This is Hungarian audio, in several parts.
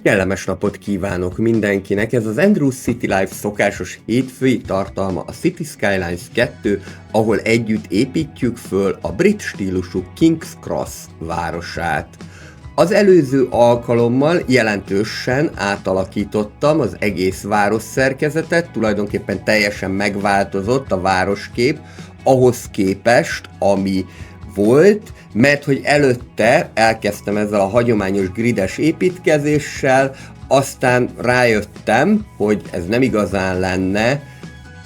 Kellemes napot kívánok mindenkinek! Ez az Andrews City Life szokásos hétfői tartalma a City Skylines 2, ahol együtt építjük föl a brit stílusú King's Cross városát. Az előző alkalommal jelentősen átalakítottam az egész város szerkezetet, tulajdonképpen teljesen megváltozott a városkép ahhoz képest, ami volt, mert hogy előtte elkezdtem ezzel a hagyományos grides építkezéssel, aztán rájöttem, hogy ez nem igazán lenne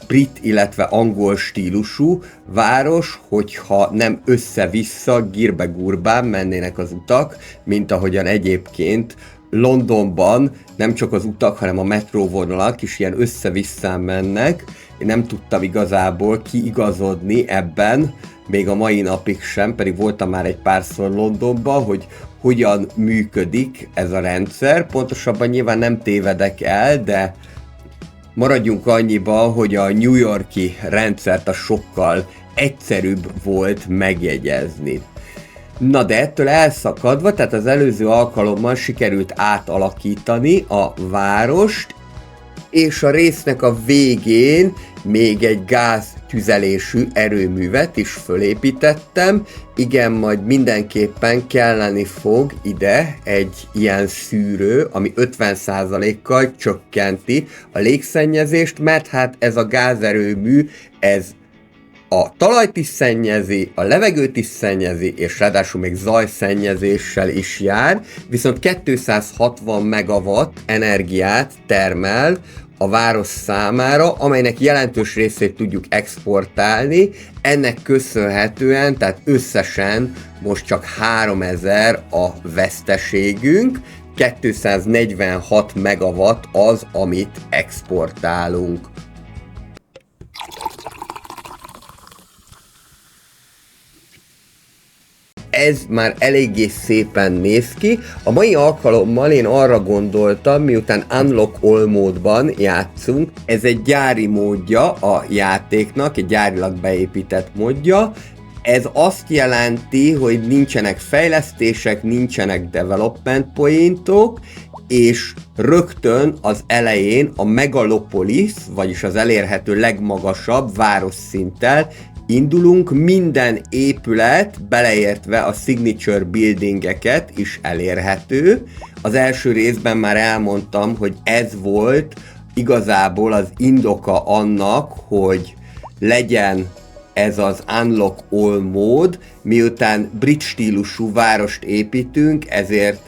brit, illetve angol stílusú város, hogyha nem össze-vissza, gírbe-gurbán mennének az utak, mint ahogyan egyébként Londonban nem csak az utak, hanem a metróvonalak is ilyen össze-vissza mennek. Én nem tudtam igazából kiigazodni ebben, még a mai napig sem, pedig voltam már egy párszor Londonban, hogy hogyan működik ez a rendszer. Pontosabban nyilván nem tévedek el, de maradjunk annyiba, hogy a New York-i rendszert a sokkal egyszerűbb volt megjegyezni. Na de ettől elszakadva, tehát az előző alkalommal sikerült átalakítani a várost, és a résznek a végén még egy gáztüzelésű erőművet is fölépítettem. Igen, majd mindenképpen kelleni fog ide egy ilyen szűrő, ami 50%-kal csökkenti a légszennyezést, mert hát ez a gázerőmű, ez a talajt is szennyezi, a levegőt is szennyezi, és ráadásul még zajszennyezéssel is jár, viszont 260 megawatt energiát termel a város számára, amelynek jelentős részét tudjuk exportálni. Ennek köszönhetően, tehát összesen most csak 3000 a veszteségünk, 246 megawatt az, amit exportálunk. Ez már eléggé szépen néz ki. A mai alkalommal én arra gondoltam, miután Unlock All módban játszunk, ez egy gyári módja a játéknak, egy gyárilag beépített módja. Ez azt jelenti, hogy nincsenek fejlesztések, nincsenek development pointok, és rögtön az elején a Megalopolis, vagyis az elérhető legmagasabb városszinttel indulunk, minden épület, beleértve a signature buildingeket is elérhető. Az első részben már elmondtam, hogy ez volt igazából az indoka annak, hogy legyen ez az Unlock All mód, miután brit stílusú várost építünk, ezért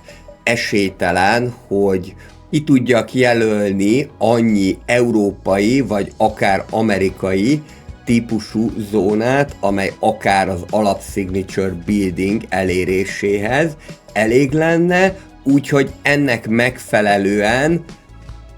esélytelen, hogy ki tudjak jelölni annyi európai vagy akár amerikai típusú zónát, amely akár az alap signature building eléréséhez elég lenne, úgyhogy ennek megfelelően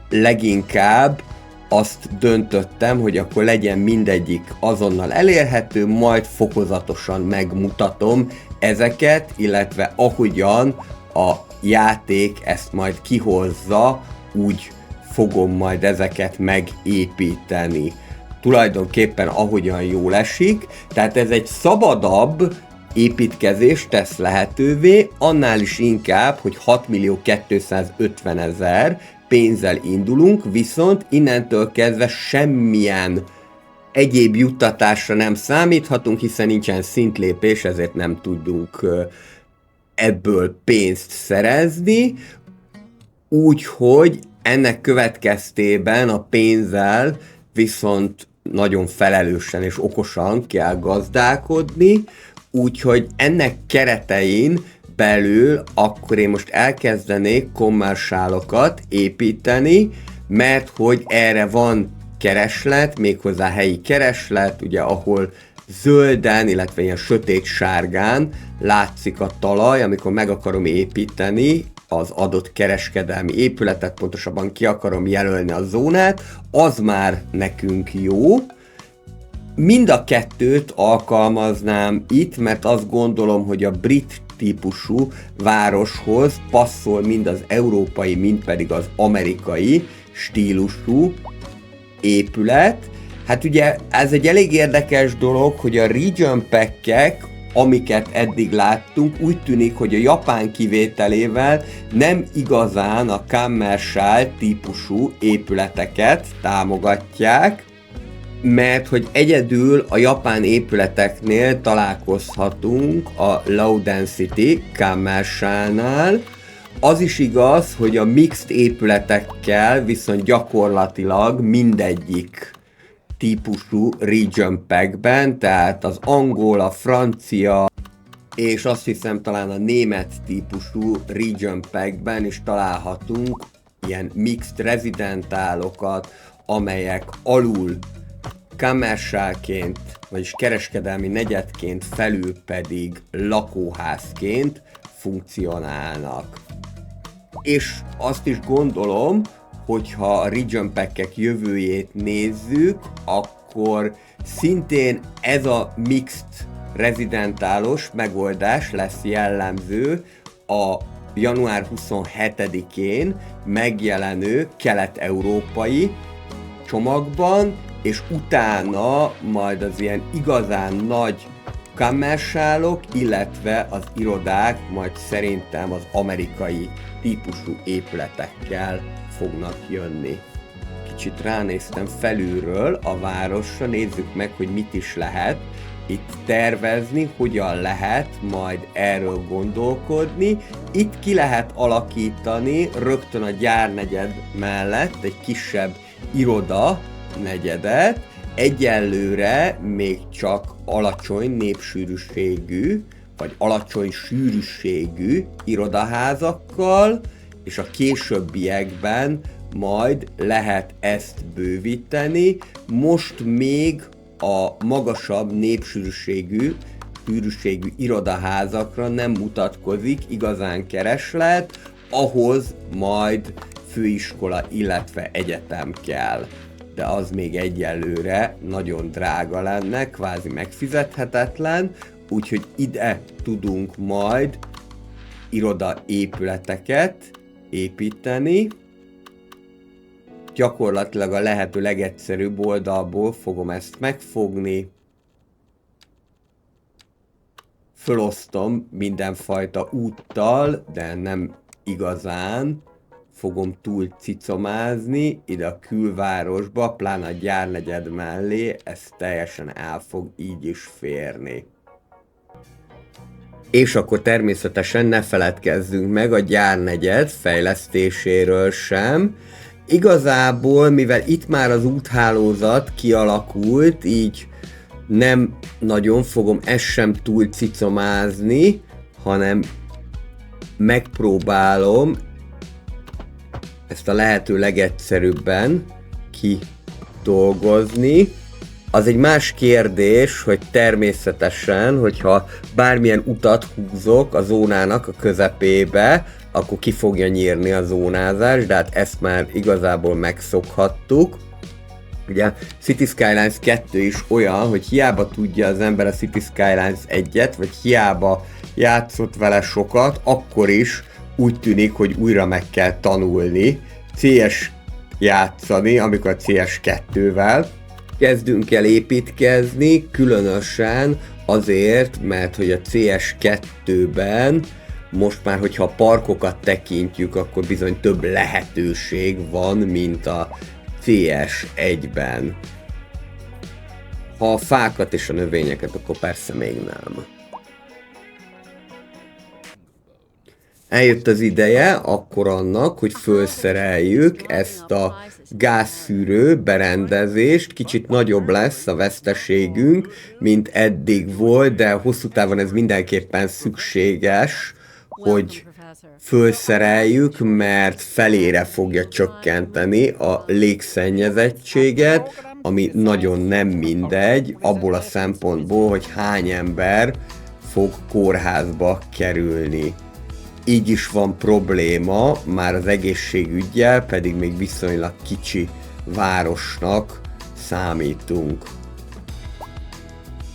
leginkább azt döntöttem, hogy akkor legyen mindegyik azonnal elérhető, majd fokozatosan megmutatom ezeket, illetve ahogyan a játék ezt majd kihozza, úgy fogom majd ezeket megépíteni. Tulajdonképpen ahogyan jól esik, tehát ez egy szabadabb építkezést tesz lehetővé, annál is inkább, hogy 6.250.000 pénzzel indulunk, viszont innentől kezdve semmilyen egyéb juttatásra nem számíthatunk, hiszen nincsen szintlépés, ezért nem tudunk ebből pénzt szerezni, úgyhogy ennek következtében a pénzzel viszont nagyon felelősen és okosan kell gazdálkodni, úgyhogy ennek keretein belül akkor én most elkezdenék kommersálokat építeni, mert hogy erre van kereslet, méghozzá helyi kereslet, ugye ahol zölden, illetve ilyen sötét sárgán látszik a talaj, amikor meg akarom építeni az adott kereskedelmi épületet, pontosabban ki akarom jelölni a zónát, az már nekünk jó. Mind a kettőt alkalmaznám itt, mert azt gondolom, hogy a brit típusú városhoz passzol mind az európai, mind pedig az amerikai stílusú épület. Hát ugye ez egy elég érdekes dolog, hogy a region pack-ek amiket eddig láttunk, úgy tűnik, hogy a Japán kivételével nem igazán a commercial típusú épületeket támogatják, mert hogy egyedül a japán épületeknél találkozhatunk a Low Density commercialnál. Az is igaz, hogy a mixed épületekkel viszont gyakorlatilag mindegyik típusú region packben, tehát az angol, a francia, és azt hiszem talán a német típusú region packben is találhatunk ilyen mixed rezidentálokat, amelyek alul commercialként, vagyis kereskedelmi negyedként, felül pedig lakóházként funkcionálnak. És azt is gondolom, hogyha a region pack-ek jövőjét nézzük, akkor szintén ez a mixed rezidentálos megoldás lesz jellemző a január 27-én megjelenő kelet-európai csomagban, és utána majd az ilyen igazán nagy commercialok, illetve az irodák majd szerintem az amerikai típusú épületekkel fognak jönni. Kicsit ránéztem felülről a városra, nézzük meg, hogy mit is lehet itt tervezni, hogyan lehet majd erről gondolkodni. Itt ki lehet alakítani rögtön a gyárnegyed mellett egy kisebb iroda negyedet, egyelőre még csak alacsony népsűrűségű, vagy alacsony sűrűségű irodaházakkal, és a későbbiekben majd lehet ezt bővíteni. Most még a magasabb népsűrűségű irodaházakra nem mutatkozik igazán kereslet, ahhoz majd főiskola, illetve egyetem kell. De az még egyelőre nagyon drága lenne, kvázi megfizethetetlen, úgyhogy ide tudunk majd irodaépületeket építeni. Gyakorlatilag a lehető legegyszerűbb oldalból fogom ezt megfogni. Fölosztom mindenfajta úttal, de nem igazán fogom túl cicomázni ide a külvárosba, pláne a gyárnegyed mellé, ez teljesen el fog így is férni. És akkor természetesen ne feledkezzünk meg a gyárnegyed fejlesztéséről sem. Igazából, mivel itt már az úthálózat kialakult, így nem nagyon fogom ezt sem túl cicomázni, hanem megpróbálom ezt a lehető legegyszerűbben kidolgozni. Az egy más kérdés, hogy természetesen, hogyha bármilyen utat húzok a zónának a közepébe, akkor ki fogja nyírni a zónázás, de hát ezt már igazából megszokhattuk. Ugye City Skylines 2 is olyan, hogy hiába tudja az ember a City Skylines 1-et, vagy hiába játszott vele sokat, akkor is úgy tűnik, hogy újra meg kell tanulni CS játszani, amikor a CS2-vel kezdünk el építkezni, különösen azért, mert hogy a CS2-ben most már, hogyha a parkokat tekintjük, akkor bizony több lehetőség van, mint a CS1-ben. Ha a fákat és a növényeket, akkor persze még nem. Eljött az ideje akkor annak, hogy felszereljük ezt a gázszűrő berendezést, kicsit nagyobb lesz a veszteségünk, mint eddig volt, de hosszú távon ez mindenképpen szükséges, hogy felszereljük, mert felére fogja csökkenteni a légszennyezettséget, ami nagyon nem mindegy, abból a szempontból, hogy hány ember fog kórházba kerülni. Így is van probléma, már az egészségüggyel, pedig még viszonylag kicsi városnak számítunk.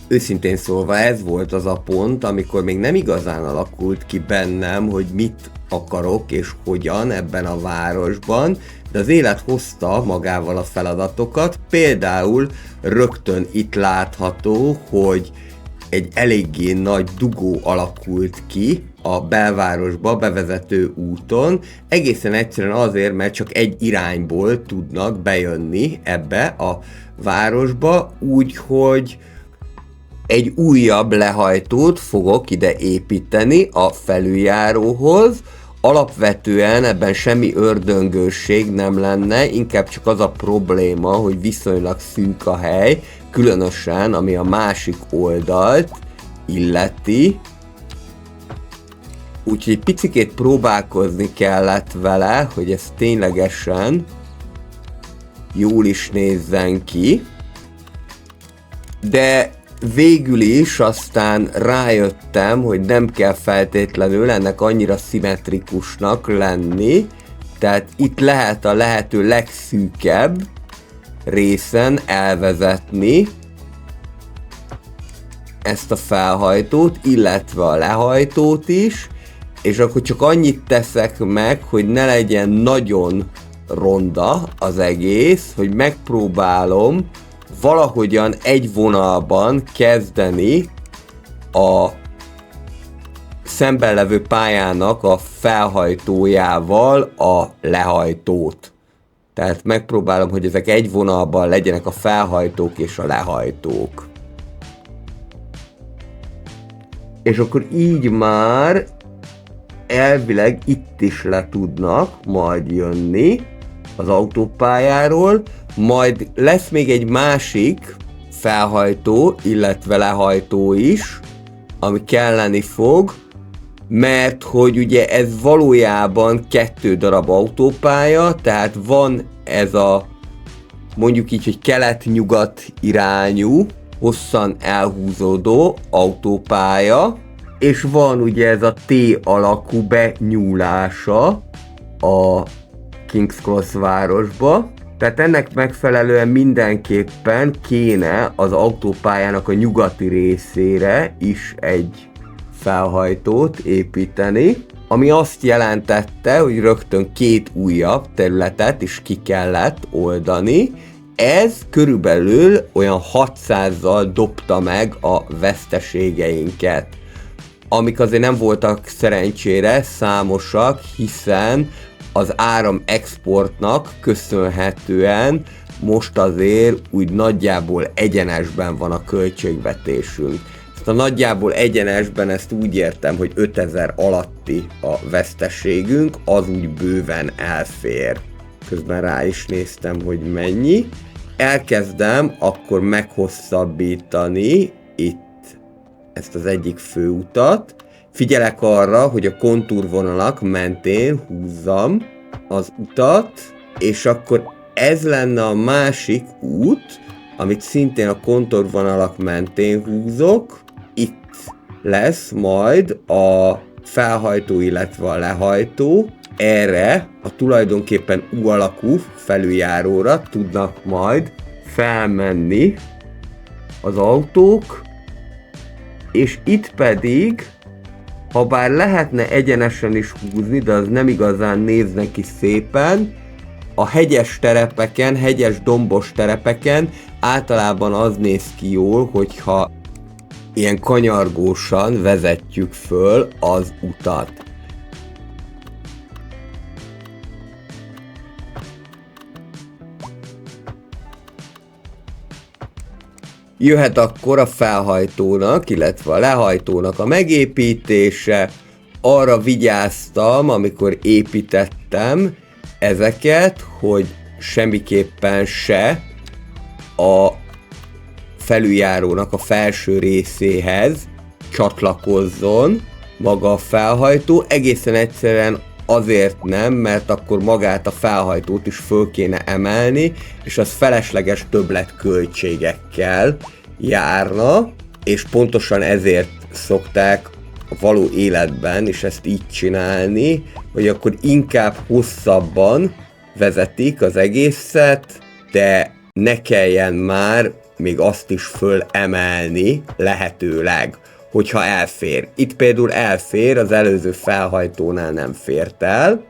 Őszintén szólva ez volt az a pont, amikor még nem igazán alakult ki bennem, hogy mit akarok és hogyan ebben a városban, de az élet hozta magával a feladatokat, például rögtön itt látható, hogy egy eléggé nagy dugó alakult ki a belvárosba bevezető úton, egészen egyszerűen azért, mert csak egy irányból tudnak bejönni ebbe a városba, úgyhogy egy újabb lehajtót fogok ide építeni a felüljáróhoz. Alapvetően ebben semmi ördöngőség nem lenne, inkább csak az a probléma, hogy viszonylag szűk a hely, különösen ami a másik oldalt illeti. Úgyhogy picikét próbálkozni kellett vele, hogy ez ténylegesen jól is nézzen ki. De végül is aztán rájöttem, hogy nem kell feltétlenül ennek annyira szimmetrikusnak lenni, tehát itt lehet a lehető legszűkebb részen elvezetni ezt a felhajtót, illetve a lehajtót is, és akkor csak annyit teszek meg, hogy ne legyen nagyon ronda az egész, hogy megpróbálom valahogyan egy vonalban kezdeni a szemben levő pályának a felhajtójával a lehajtót. Tehát megpróbálom, hogy ezek egy vonalban legyenek a felhajtók és a lehajtók. És akkor így már elvileg itt is le tudnak majd jönni az autópályáról, majd lesz még egy másik felhajtó, illetve lehajtó is, ami kelleni fog, mert hogy ugye ez valójában 2 darab autópálya, tehát van ez a mondjuk így, hogy kelet-nyugat irányú, hosszan elhúzódó autópálya, és van ugye ez a T alakú benyúlása a King's Cross városba, tehát ennek megfelelően mindenképpen kéne az autópályának a nyugati részére is egy felhajtót építeni, ami azt jelentette, hogy rögtön 2 újabb területet is ki kellett oldani. Ez körülbelül olyan 600-zal dobta meg a veszteségeinket, amik azért nem voltak szerencsére számosak, hiszen az áram exportnak köszönhetően most azért úgy nagyjából egyenesben van a költségvetésünk. Ezt a nagyjából egyenesben ezt úgy értem, hogy 5000 alatti a veszteségünk, az úgy bőven elfér. Közben rá is néztem, hogy mennyi. Elkezdem akkor meghosszabbítani itt ezt az egyik főutat. Figyelek arra, hogy a kontúrvonalak mentén húzzam az utat, és akkor ez lenne a másik út, amit szintén a kontúrvonalak mentén húzok. Itt lesz majd a felhajtó, illetve a lehajtó. Erre a tulajdonképpen U alakú felüljáróra tudnak majd felmenni az autók, és itt pedig, ha bár lehetne egyenesen is húzni, de az nem igazán néz neki szépen, a hegyes terepeken, hegyes dombos terepeken általában az néz ki jól, hogyha ilyen kanyargósan vezetjük föl az utat. Jöhet akkor a felhajtónak, illetve a lehajtónak a megépítése. Arra vigyáztam, amikor építettem ezeket, hogy semmiképpen se a felüljárónak a felső részéhez csatlakozzon maga a felhajtó. Egészen egyszerűen azért nem, mert akkor magát a felhajtót is föl kéne emelni, és az felesleges többletköltségekkel járna, és pontosan ezért szokták a való életben is ezt így csinálni, hogy akkor inkább hosszabban vezetik az egészet, de ne kelljen már még azt is fölemelni lehetőleg, hogyha elfér. Itt például elfér, az előző felhajtónál nem fért el,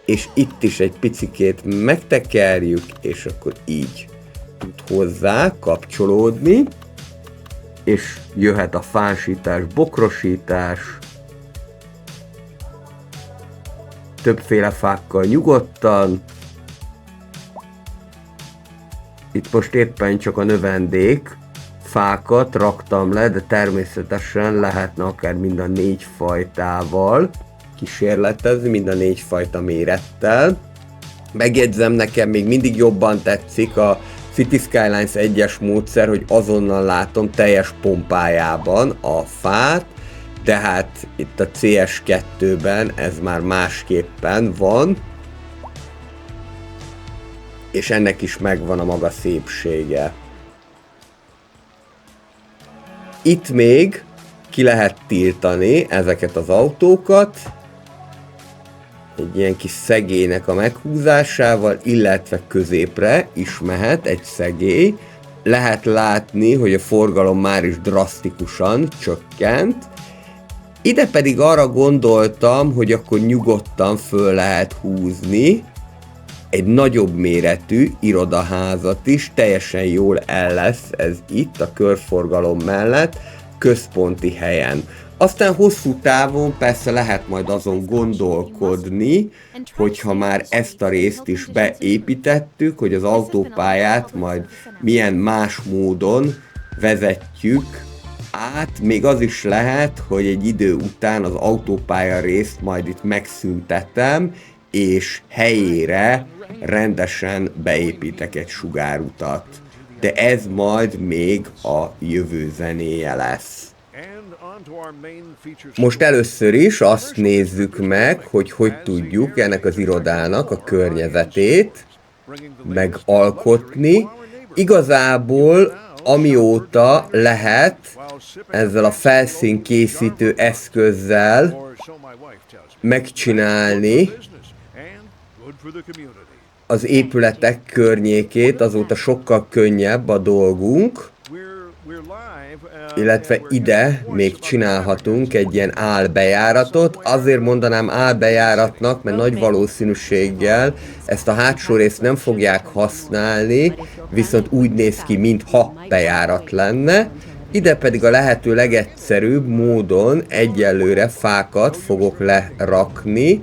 és itt is egy picikét megtekerjük, és akkor így tud hozzá kapcsolódni. és jöhet a fásítás, bokrosítás, többféle fákkal nyugodtan. Itt most éppen csak a növendék fákat raktam le, de természetesen lehetne akár mind a 4 fajtával kísérletezni, mind a 4 fajta mérettel. Megjegyzem, nekem még mindig jobban tetszik a City Skylines 1-es módszer, hogy azonnal látom teljes pompájában a fát, de hát itt a CS2-ben ez már másképpen van, és ennek is megvan a maga szépsége. Itt még ki lehet tiltani ezeket az autókat, egy ilyen kis szegélynek a meghúzásával, illetve középre is mehet egy szegély. Lehet látni, hogy a forgalom már is drasztikusan csökkent. Ide pedig arra gondoltam, hogy akkor nyugodtan föl lehet húzni egy nagyobb méretű irodaházat is, teljesen jól el lesz ez itt a körforgalom mellett, központi helyen. Aztán hosszú távon persze lehet majd azon gondolkodni, hogyha már ezt a részt is beépítettük, hogy az autópályát majd milyen más módon vezetjük át. Még az is lehet, hogy egy idő után az autópálya részt majd itt megszüntetem, és helyére rendesen beépítek egy sugárutat. De ez majd még a jövő zenéje lesz. Most először is azt nézzük meg, hogy tudjuk ennek az irodának a környezetét megalkotni. Igazából amióta lehet ezzel a felszínkészítő eszközzel megcsinálni az épületek környékét, azóta sokkal könnyebb a dolgunk, illetve ide még csinálhatunk egy ilyen álbejáratot. Azért mondanám álbejáratnak, mert nagy valószínűséggel ezt a hátsó részt nem fogják használni, viszont úgy néz ki, mintha bejárat lenne. Ide pedig a lehető legegyszerűbb módon egyelőre fákat fogok lerakni,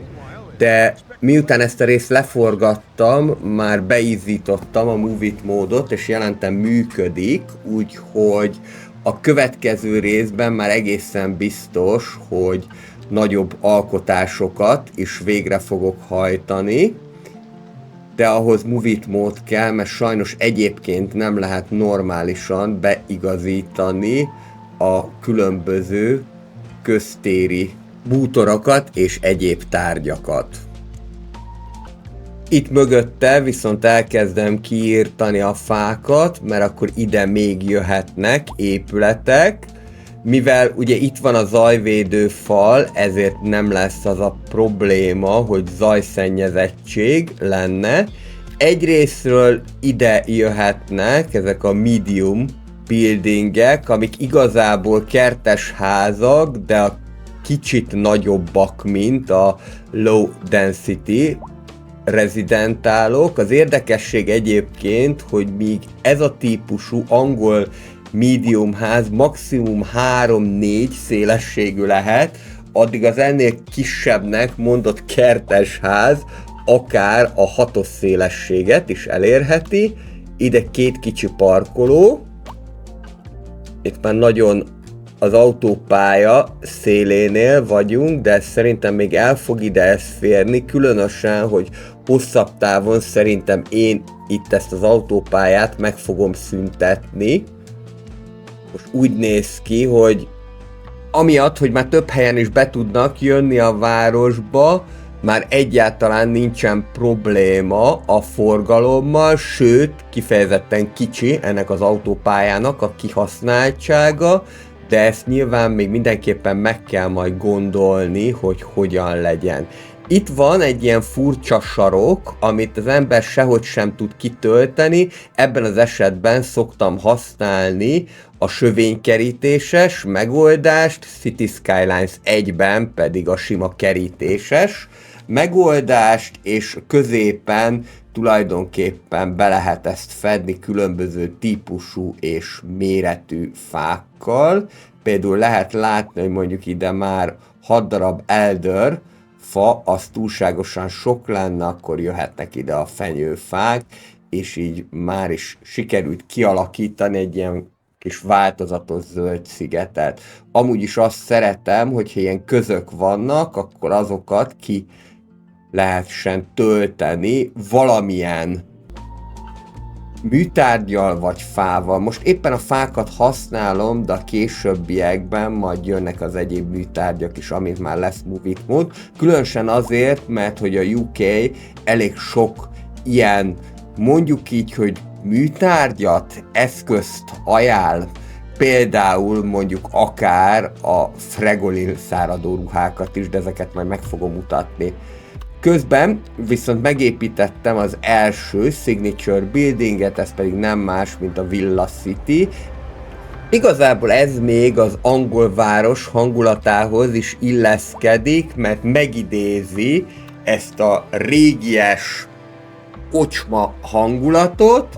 de miután ezt a részt leforgattam, már beízítottam a Move It módot, és jelentem működik, úgyhogy a következő részben már egészen biztos, hogy nagyobb alkotásokat is végre fogok hajtani, de ahhoz Move It mód kell, mert sajnos egyébként nem lehet normálisan beigazítani a különböző köztéri bútorokat és egyéb tárgyakat. Itt mögötte viszont elkezdem kiírtani a fákat, mert akkor ide még jöhetnek épületek. Mivel ugye itt van a zajvédő fal, ezért nem lesz az a probléma, hogy zajszennyezettség lenne. Egyrésztről ide jöhetnek ezek a medium buildingek, amik igazából kertes házak, de a kicsit nagyobbak, mint a low density rezidentálok. Az érdekesség egyébként, hogy míg ez a típusú angol medium ház maximum 3-4 szélességű lehet, addig az ennél kisebbnek mondott kertes ház akár a 6-os szélességet is elérheti. Ide 2 kicsi parkoló, itt már nagyon az autópálya szélénél vagyunk, de szerintem még el fog ide ez férni, különösen, hogy hosszabb távon szerintem én itt ezt az autópályát meg fogom szüntetni. Most úgy néz ki, hogy amiatt, hogy már több helyen is be tudnak jönni a városba, már egyáltalán nincsen probléma a forgalommal, sőt, kifejezetten kicsi ennek az autópályának a kihasználtsága, de ezt nyilván még mindenképpen meg kell majd gondolni, hogy hogyan legyen. Itt van egy ilyen furcsa sarok, amit az ember sehogy sem tud kitölteni, ebben az esetben szoktam használni a sövénykerítéses megoldást, City Skylines 1-ben pedig a sima kerítéses megoldást, és középen tulajdonképpen be lehet ezt fedni különböző típusú és méretű fákkal. Például lehet látni, hogy mondjuk ide már 6 darab elder fa, az túlságosan sok lenne, akkor jöhetnek ide a fenyőfák, és így már is sikerült kialakítani egy ilyen kis változatos zöld szigetet. Amúgy is azt szeretem, hogyha ilyen közök vannak, akkor azokat ki lehessen tölteni valamilyen műtárgyal vagy fával. Most éppen a fákat használom, de a későbbiekben majd jönnek az egyéb műtárgyak is, amint már lesz Move It mód. Különösen azért, mert hogy a UK elég sok ilyen, mondjuk így, hogy műtárgyat, eszközt ajánl, például mondjuk akár a Fregolin száradó ruhákat is, de ezeket majd meg fogom mutatni. Közben viszont megépítettem az első signature buildinget, ez pedig nem más, mint a Villa City. Igazából ez még az angol város hangulatához is illeszkedik, mert megidézi ezt a régies kocsma hangulatot,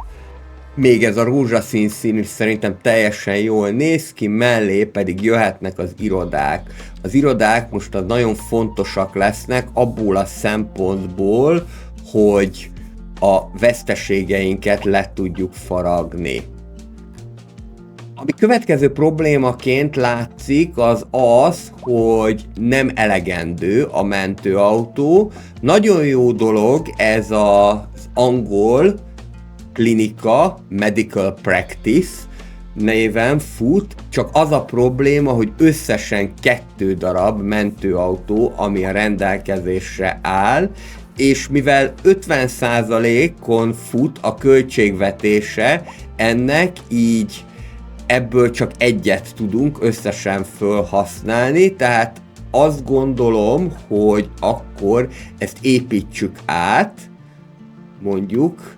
még ez a rózsaszín szín is szerintem teljesen jól néz ki, mellé pedig jöhetnek az irodák. Az irodák most nagyon fontosak lesznek abból a szempontból, hogy a veszteségeinket le tudjuk faragni. Ami következő problémaként látszik, az az, hogy nem elegendő a mentőautó. Nagyon jó dolog ez az angol klinika, medical practice néven fut, csak az a probléma, hogy összesen 2 darab mentőautó, ami a rendelkezésre áll, és mivel 50%-on fut a költségvetése ennek, így ebből csak egyet tudunk összesen felhasználni, tehát azt gondolom, hogy akkor ezt építsük át, mondjuk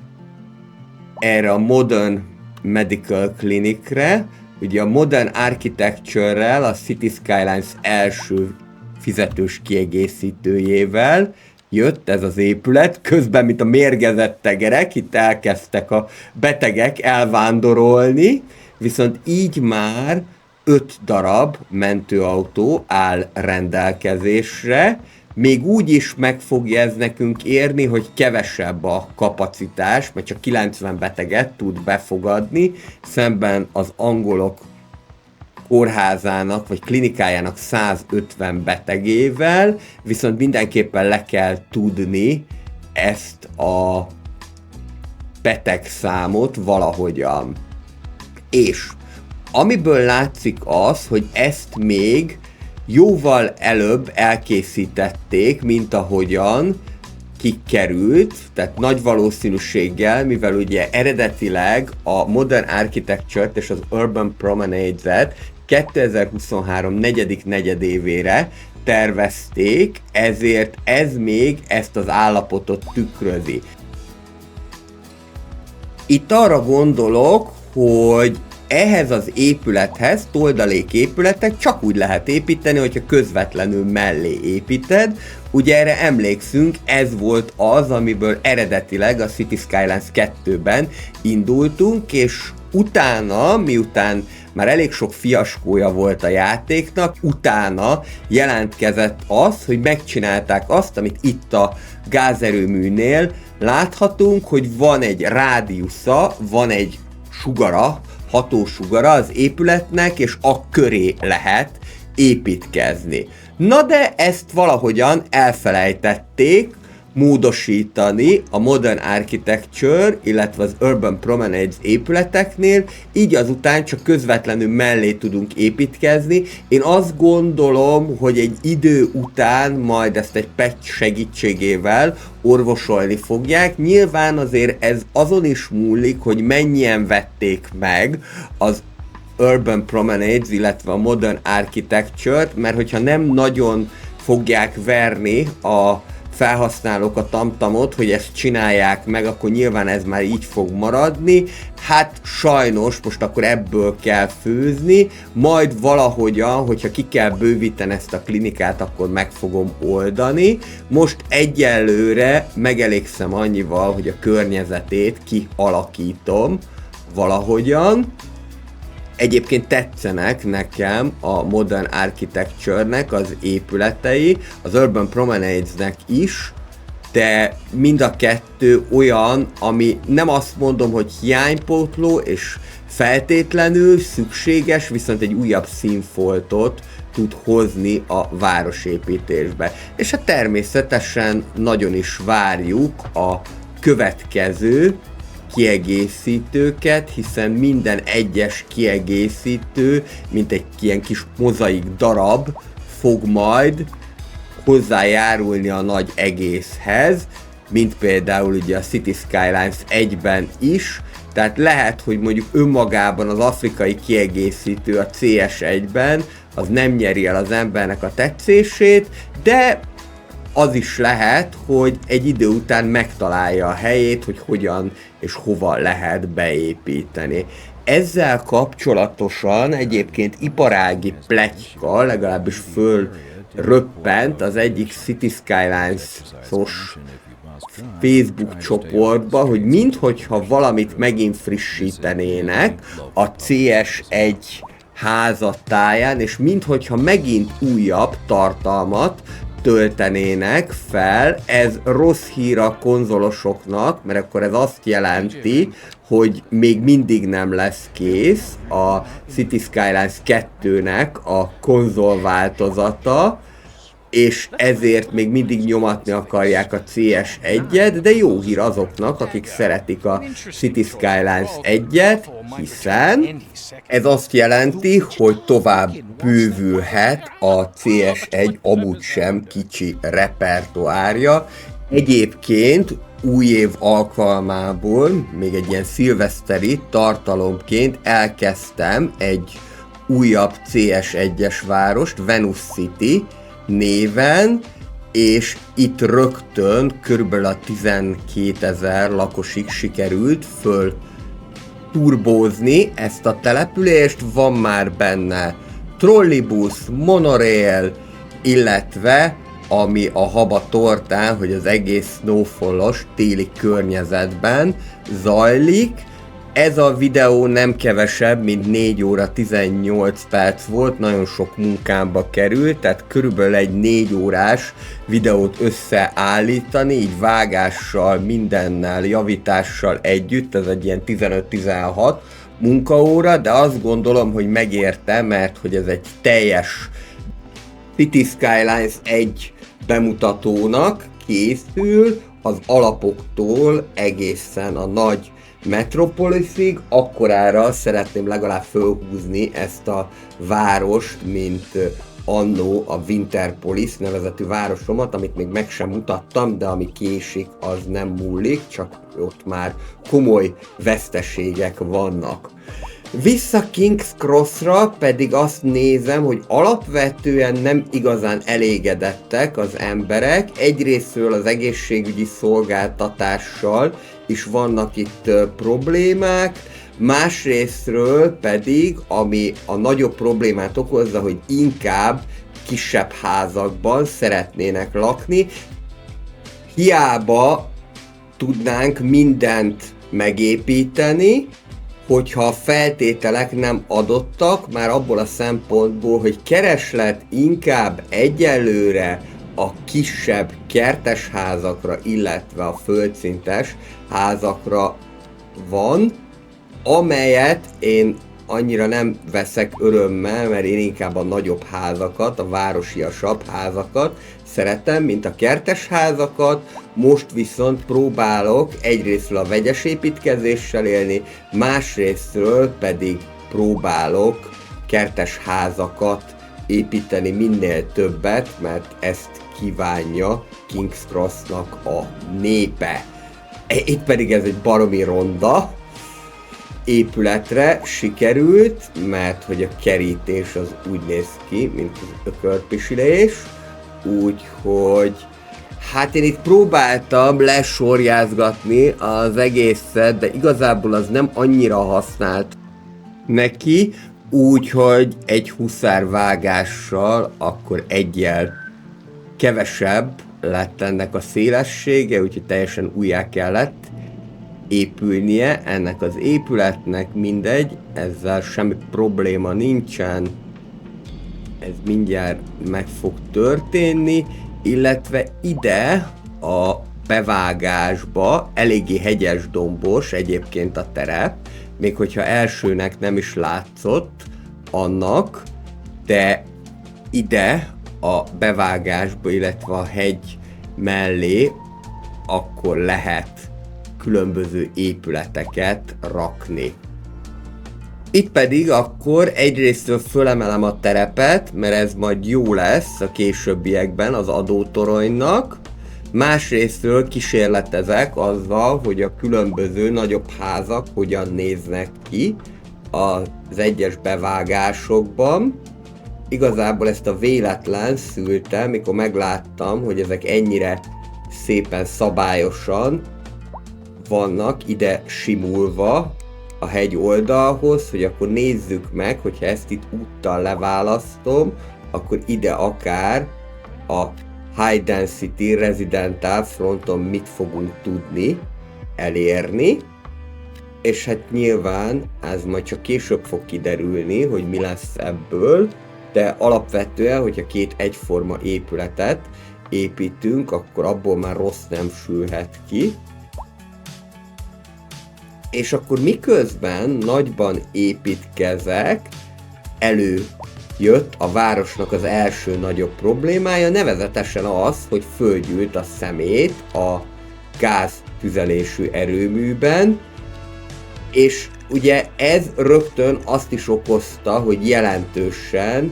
erre a Modern Medical Clinicre. Ugye a Modern Architecture-rel, a City Skylines első fizetős kiegészítőjével jött ez az épület, közben, mint a mérgezett tegerek, itt elkezdtek a betegek elvándorolni, viszont így már 5 darab mentőautó áll rendelkezésre, még úgy is meg fogja ez nekünk érni, hogy kevesebb a kapacitás, mert csak 90 beteget tud befogadni, szemben az angolok kórházának vagy klinikájának 150 betegével, viszont mindenképpen le kell tudni ezt a betegszámot valahogyan. És amiből látszik az, hogy ezt még jóval előbb elkészítették, mint ahogyan kikerült, tehát nagy valószínűséggel, mivel ugye eredetileg a Modern Architecture-t és az Urban Promenades-et 2023 negyedik negyedévére tervezték, ezért ez még ezt az állapotot tükrözi. Itt arra gondolok, hogy ehhez az épülethez, toldaléképületek csak úgy lehet építeni, hogyha közvetlenül mellé építed. Ugye erre emlékszünk, ez volt az, amiből eredetileg a City Skylines 2-ben indultunk, és utána, miután már elég sok fiaskója volt a játéknak, utána jelentkezett az, hogy megcsinálták azt, amit itt a gázerőműnél láthatunk, hogy van egy rádiusza, van egy sugara, hatósugara az épületnek, és a köré lehet építkezni. Na de ezt valahogyan elfelejtették módosítani a Modern Architecture, illetve az Urban Promenades épületeknél, így azután csak közvetlenül mellé tudunk építkezni. Én azt gondolom, hogy egy idő után majd ezt egy patch segítségével orvosolni fogják. Nyilván azért ez azon is múlik, hogy mennyien vették meg az Urban Promenades, illetve a Modern Architecture-t, mert hogyha nem nagyon fogják verni a felhasználók a tamtamot, hogy ezt csinálják meg, akkor nyilván ez már így fog maradni. Hát sajnos most akkor ebből kell főzni, majd valahogyan, hogyha ki kell bővíteni ezt a klinikát, akkor meg fogom oldani. Most egyelőre megelégszem annyival, hogy a környezetét kialakítom valahogyan. Egyébként tetszenek nekem a Modern Architecture-nek az épületei, az Urban Promenades-nek is, de mind a kettő olyan, ami nem azt mondom, hogy hiánypótló és feltétlenül szükséges, viszont egy újabb színfoltot tud hozni a városépítésbe. És hát természetesen nagyon is várjuk a következő kiegészítőket, hiszen minden egyes kiegészítő, mint egy ilyen kis mozaik darab fog majd hozzájárulni a nagy egészhez, mint például ugye a City Skylines 1-ben is, tehát lehet, hogy mondjuk önmagában az afrikai kiegészítő a CS1-ben az nem nyeri el az embernek a tetszését, de az is lehet, hogy egy idő után megtalálja a helyét, hogy hogyan és hova lehet beépíteni. Ezzel kapcsolatosan egyébként iparági pletyka, legalábbis fölröppent az egyik City Skylines-os Facebook csoportba, hogy minthogyha valamit megint frissítenének a CS1 házatáján, és minthogyha megint újabb tartalmat töltenének fel. Ez rossz hír a konzolosoknak, mert akkor ez azt jelenti, hogy még mindig nem lesz kész a City Skylines 2-nek a konzol változata, és ezért még mindig nyomatni akarják a CS1-et, de jó hír azoknak, akik szeretik a City Skylines 1-et, hiszen ez azt jelenti, hogy tovább bővülhet a CS1 amúgy sem kicsi repertoárja. Egyébként új év alkalmából, még egy ilyen szilveszteri tartalomként elkezdtem egy újabb CS1-es várost, Venus City néven, és itt rögtön körülbelül a 12 000 lakosig sikerült föl turbózni ezt a települést. Van már benne trollibusz, monorail, illetve ami a haba tortán, hogy az egész snowfallos téli környezetben zajlik. Ez a videó nem kevesebb, mint 4 óra 18 perc volt, nagyon sok munkámba került, tehát körülbelül egy 4 órás videót összeállítani, így vágással, mindennel, javítással együtt, ez egy ilyen 15-16 munkaóra, de azt gondolom, hogy megérte, mert hogy ez egy teljes City Skylines 1 bemutatónak készül, az alapoktól egészen a nagy Metropolisig, akkorára szeretném legalább fölhúzni ezt a várost, mint annó a Winterpolis nevezetű városomat, amit még meg sem mutattam, de ami késik, az nem múlik, csak ott már komoly veszteségek vannak. Vissza King's Crossra pedig azt nézem, hogy alapvetően nem igazán elégedettek az emberek. Egyrésztről az egészségügyi szolgáltatással is vannak itt problémák, másrésztről pedig, ami a nagyobb problémát okozza, hogy inkább kisebb házakban szeretnének lakni. Hiába tudnánk mindent megépíteni, hogyha a feltételek nem adottak, már abból a szempontból, hogy kereslet inkább egyelőre a kisebb kertes házakra, illetve a földszintes házakra van, amelyet én annyira nem veszek örömmel, mert én inkább a nagyobb házakat, a városiasabb házakat szeretem, mint a kertes házakat. Most viszont próbálok egyrésztről a vegyes építkezéssel élni, másrésztről pedig próbálok kertes házakat építeni minél többet, mert ezt kívánja King's Crossnak a népe. Itt pedig ez egy baromi ronda épületre sikerült, mert hogy a kerítés az úgy néz ki, mint az ökörpisilés, úgyhogy Hát én itt próbáltam lesorjázgatni az egészet, de igazából az nem annyira használt neki, úgyhogy egy huszárvágással akkor egyel kevesebb lett ennek a szélessége, úgyhogy teljesen újjá kellett épülnie ennek az épületnek, mindegy, ezzel semmi probléma nincsen, ez mindjárt meg fog történni, illetve ide a bevágásba eléggé hegyes dombos egyébként a terep, még hogyha elsőnek nem is látszott annak, de ide a bevágásba, illetve a hegy mellé akkor lehet különböző épületeket rakni. Itt pedig akkor egyrésztől fölemelem a terepet, mert ez majd jó lesz a későbbiekben az adótoronynak, másrésztről kísérletezek azzal, hogy a különböző nagyobb házak hogyan néznek ki az egyes bevágásokban. Igazából ezt a véletlen szülte, mikor megláttam, hogy ezek ennyire szépen szabályosan vannak ide simulva a hegy oldalhoz, hogy akkor nézzük meg, hogyha ezt itt úttal leválasztom, akkor ide akár a High Density Residential fronton mit fogunk tudni elérni, és hát nyilván ez majd csak később fog kiderülni, hogy mi lesz ebből, de alapvetően, hogyha két egyforma épületet építünk, akkor abból már rossz nem sülhet ki. És akkor miközben nagyban építkezek, előjött a városnak az első nagyobb problémája, nevezetesen az, hogy fölgyűlt a szemét a gáztüzelésű erőműben, és ugye ez rögtön azt is okozta, hogy jelentősen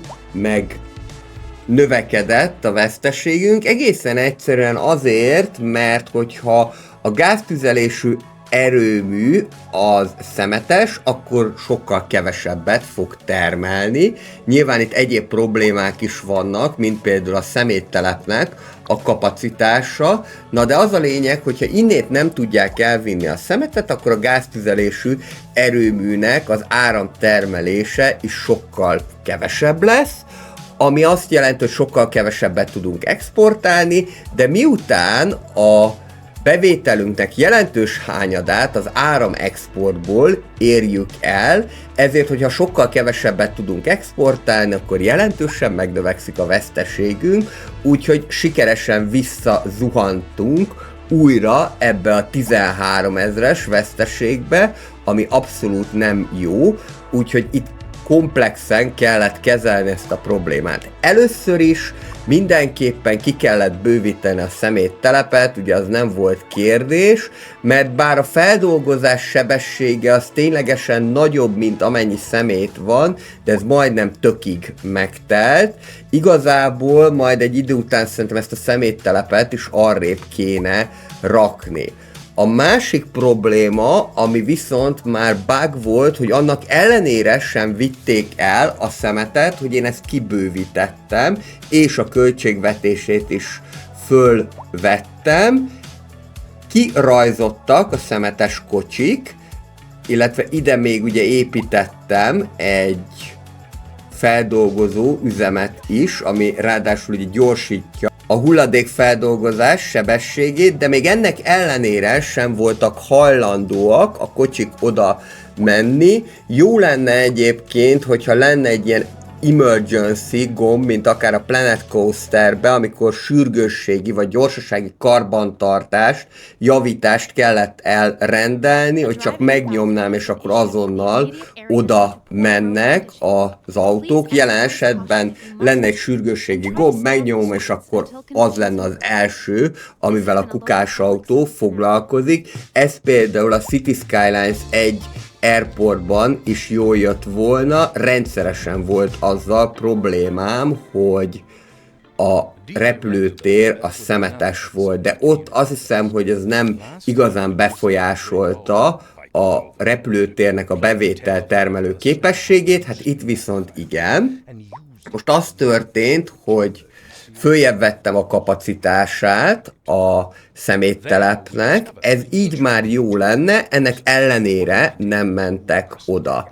növekedett a veszteségünk, egészen egyszerűen azért, mert hogyha a gáztüzelésű erőmű az szemetes, akkor sokkal kevesebbet fog termelni. Nyilván itt egyéb problémák is vannak, mint például a szeméttelepnek a kapacitása. Na de az a lényeg, hogyha innét nem tudják elvinni a szemetet, akkor a gáztüzelésű erőműnek az áramtermelése is sokkal kevesebb lesz, ami azt jelenti, hogy sokkal kevesebbet tudunk exportálni, de miután a bevételünknek jelentős hányadát az áramexportból érjük el, ezért, hogyha sokkal kevesebbet tudunk exportálni, akkor jelentősen megnövekszik a veszteségünk, úgyhogy sikeresen visszazuhantunk újra ebbe a 13 000-es veszteségbe, ami abszolút nem jó, úgyhogy itt komplexen kellett kezelni ezt a problémát. Először is mindenképpen ki kellett bővíteni a szeméttelepet, ugye az nem volt kérdés, mert bár a feldolgozás sebessége az ténylegesen nagyobb, mint amennyi szemét van, de ez majdnem tökig megtelt. Igazából majd egy idő után szerintem ezt a szeméttelepet is arrébb kéne rakni. A másik probléma, ami viszont már bug volt, hogy annak ellenére sem vitték el a szemetet, hogy én ezt kibővítettem, és a költségvetését is fölvettem. Kirajzottak a szemetes kocsik, illetve ide még ugye építettem egy feldolgozó üzemet is, ami ráadásul ugye gyorsítja a hulladékfeldolgozás sebességét, de még ennek ellenére sem voltak hajlandóak a kocsik oda menni. Jó lenne egyébként, hogyha lenne egy ilyen emergency gomb, mint akár a Planet Coasterbe, amikor sürgősségi vagy gyorsasági karbantartást, javítást kellett elrendelni, hogy csak megnyomnám, és akkor azonnal oda mennek az autók. Jelen esetben lenne egy sürgősségi gomb, megnyomom, és akkor az lenne az első, amivel a kukás autó foglalkozik. Ez például a City Skylines 1 Airportban is jól jött volna, rendszeresen volt azzal problémám, hogy a repülőtér a szemetes volt, de ott azt hiszem, hogy ez nem igazán befolyásolta a repülőtérnek a bevétel termelő képességét, hát itt viszont igen. Most az történt, hogy följebb vettem a kapacitását a szeméttelepnek, ez így már jó lenne, ennek ellenére nem mentek oda.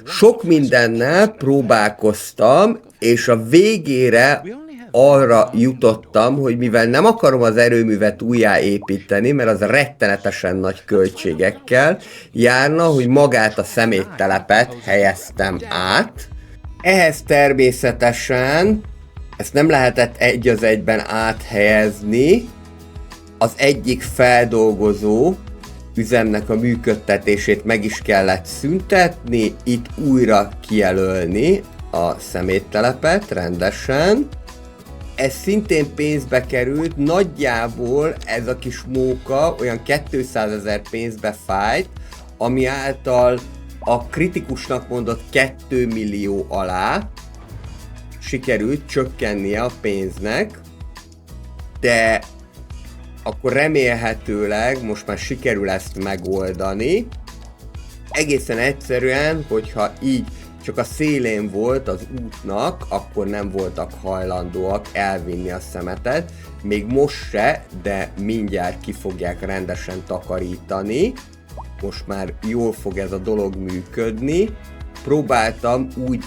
Sok mindennel próbálkoztam, és a végére arra jutottam, hogy mivel nem akarom az erőművet újjáépíteni, mert az rettenetesen nagy költségekkel járna, hogy magát a szeméttelepet helyeztem át. Ehhez természetesen ezt nem lehetett egy az egyben áthelyezni, az egyik feldolgozó üzemnek a működtetését meg is kellett szüntetni, itt újra kijelölni a szeméttelepet rendesen. Ez szintén pénzbe került, nagyjából ez a kis móka olyan 200 000 pénzbe fájt, ami által a kritikusnak mondott 2 millió alá sikerült csökkennie a pénznek, de akkor remélhetőleg most már sikerül ezt megoldani. Egészen egyszerűen, hogyha így csak a szélén volt az útnak, akkor nem voltak hajlandóak elvinni a szemetet. Még most se, de mindjárt ki fogják rendesen takarítani. Most már jól fog ez a dolog működni. Próbáltam úgy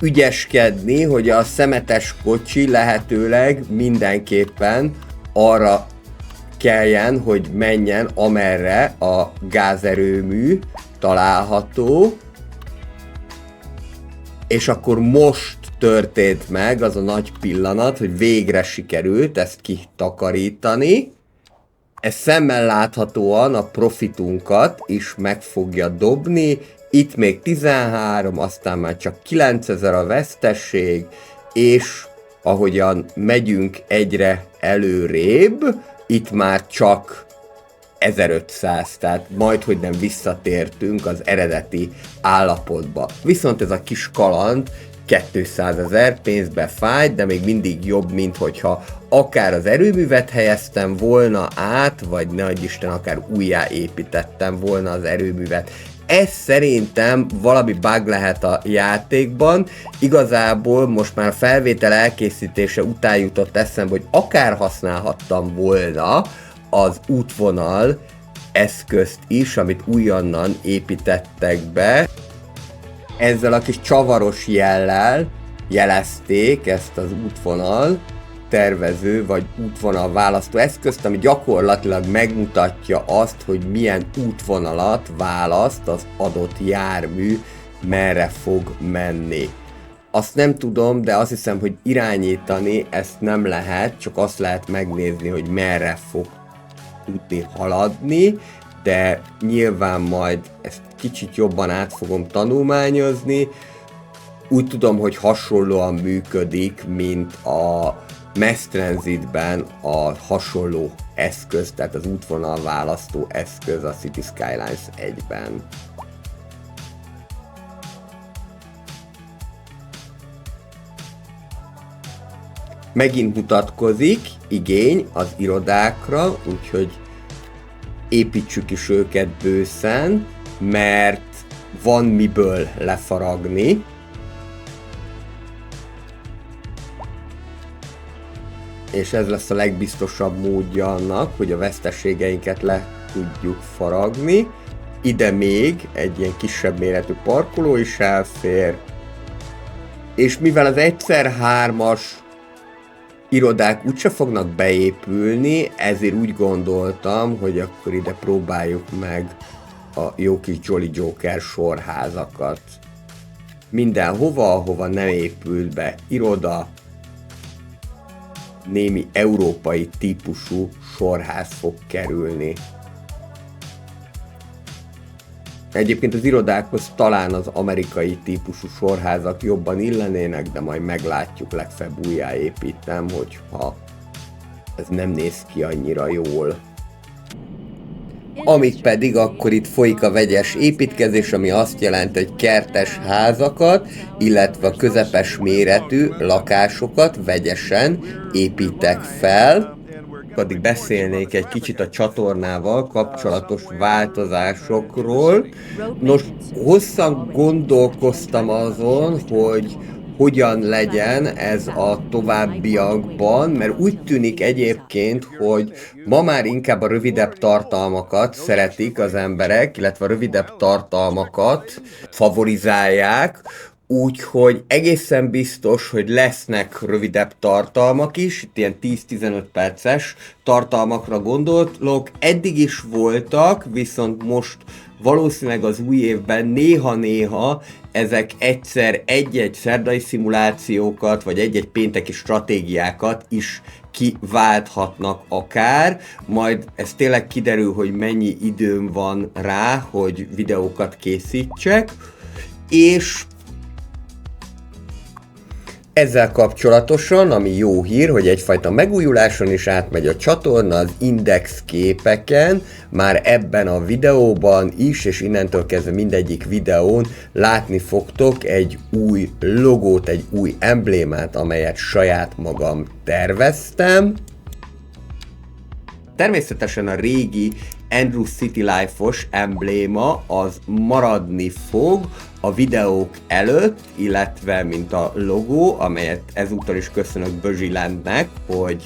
ügyeskedni, hogy a szemetes kocsi lehetőleg mindenképpen arra kelljen, hogy menjen, amerre a gázerőmű található. És akkor most történt meg az a nagy pillanat, hogy végre sikerült ezt kitakarítani. Ez szemmel láthatóan a profitunkat is meg fogja dobni. Itt még 13, aztán már csak 9000 a vesztesség, és ahogyan megyünk egyre előrébb, itt már csak 1500, tehát majdhogy nem visszatértünk az eredeti állapotba. Viszont ez a kis kaland 200 000 pénzbe fájt, de még mindig jobb, mint hogyha akár az erőművet helyeztem volna át, vagy nehogyisten akár újjáépítettem volna az erőművet. Ez szerintem valami bug lehet a játékban. Igazából most már a felvétel elkészítése után jutott eszembe, hogy akár használhattam volna az útvonal eszközt is, amit újonnan építettek be. Ezzel a kis csavaros jellel jelezték ezt az útvonal tervező vagy útvonal választó eszközt, ami gyakorlatilag megmutatja azt, hogy milyen útvonalat választ az adott jármű, merre fog menni. Azt nem tudom, de azt hiszem, hogy irányítani ezt nem lehet, csak azt lehet megnézni, hogy merre fog tudni haladni, de nyilván majd ezt kicsit jobban át fogom tanulmányozni. Úgy tudom, hogy hasonlóan működik, mint a Mass Transitben a hasonló eszköz, tehát az útvonal választó eszköz a City Skylines 1-ben. Megint mutatkozik igény az irodákra, úgyhogy építsük is őket bőszen, mert van miből lefaragni. És ez lesz a legbiztosabb módja annak, hogy a veszteségeinket le tudjuk faragni. Ide még egy ilyen kisebb méretű parkoló is elfér. És mivel az 1x3-as irodák úgyse fognak beépülni, ezért úgy gondoltam, hogy akkor ide próbáljuk meg a jó kis Jolly Joker sorházakat. Mindenhova, ahova nem épült be iroda, némi európai típusú sorház fog kerülni. Egyébként az irodákhoz talán az amerikai típusú sorházak jobban illenének, de majd meglátjuk, legfeljebb újjáépítem, hogyha ez nem néz ki annyira jól. Amíg pedig akkor itt folyik a vegyes építkezés, ami azt jelenti, hogy kertes házakat, illetve a közepes méretű lakásokat vegyesen építek fel. Addig beszélnék egy kicsit a csatornával kapcsolatos változásokról. Nos, hosszan gondolkoztam azon, hogy hogyan legyen ez a továbbiakban, mert úgy tűnik egyébként, hogy ma már inkább a rövidebb tartalmakat szeretik az emberek, illetve a rövidebb tartalmakat favorizálják, úgyhogy egészen biztos, hogy lesznek rövidebb tartalmak is, itt ilyen 10-15 perces tartalmakra gondolok, eddig is voltak, viszont most valószínűleg az új évben néha-néha ezek egyszer egy-egy szerdai szimulációkat, vagy egy-egy pénteki stratégiákat is kiválthatnak akár, majd ez tényleg kiderül, hogy mennyi időm van rá, hogy videókat készítsek, és ezzel kapcsolatosan, ami jó hír, hogy egyfajta megújuláson is átmegy a csatorna az index képeken, már ebben a videóban is, és innentől kezdve mindegyik videón látni fogtok egy új logót, egy új emblémát, amelyet saját magam terveztem. Természetesen a régi Andrew City Life-os embléma az maradni fog a videók előtt, illetve mint a logó, amelyet ezúttal is köszönök Bözsilandnek, hogy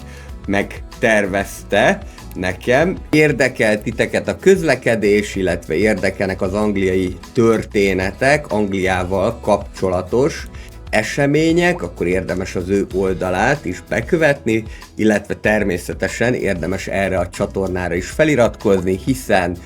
megtervezte nekem. Érdekel titeket a közlekedés, illetve érdekelnek az angliai történetek, Angliával kapcsolatos események, akkor érdemes az ő oldalát is bekövetni, illetve természetesen érdemes erre a csatornára is feliratkozni, hiszen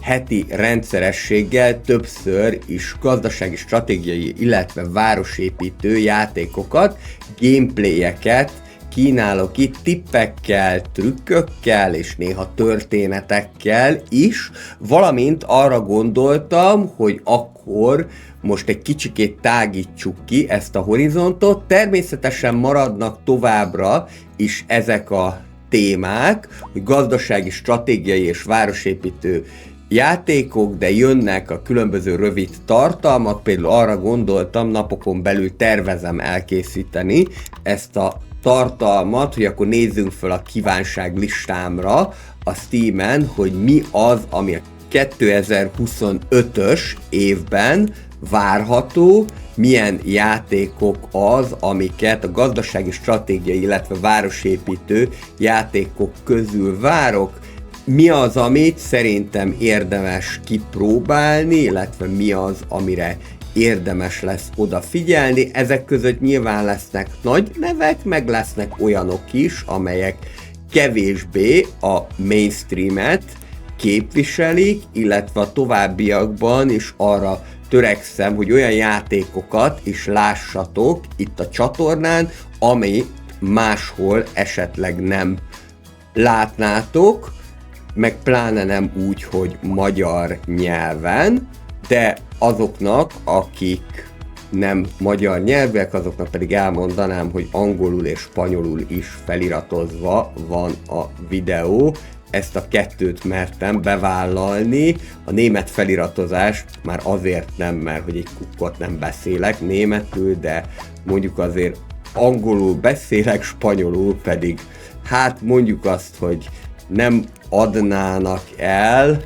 heti rendszerességgel többször is gazdasági, stratégiai, illetve városépítő játékokat, gameplayeket kínálok itt tippekkel, trükkökkel és néha történetekkel is, valamint arra gondoltam, hogy akkor most egy kicsikét tágítsuk ki ezt a horizontot, természetesen maradnak továbbra is ezek a témák, hogy gazdasági, stratégiai és városépítő játékok, de jönnek a különböző rövid tartalmak, például arra gondoltam, napokon belül tervezem elkészíteni ezt a tartalmat, hogy akkor nézzünk fel a kívánság listámra a Steamen, hogy mi az, ami a 2025-ös évben várható, milyen játékok az, amiket a gazdasági, stratégiai, illetve városépítő játékok közül várok, mi az, amit szerintem érdemes kipróbálni, illetve mi az, amire érdemes lesz odafigyelni. Ezek között nyilván lesznek nagy nevek, meg lesznek olyanok is, amelyek kevésbé a mainstreamet képviselik, illetve a továbbiakban is arra törekszem, hogy olyan játékokat is lássatok itt a csatornán, ami máshol esetleg nem látnátok, meg pláne nem úgy, hogy magyar nyelven, de azoknak, akik nem magyar nyelvek, azoknak pedig elmondanám, hogy angolul és spanyolul is feliratozva van a videó. Ezt a kettőt mertem bevállalni, a német feliratozást már azért nem, mert hogy egy kukkot nem beszélek németül, de mondjuk azért angolul beszélek, spanyolul pedig, hát mondjuk azt, hogy nem adnának el,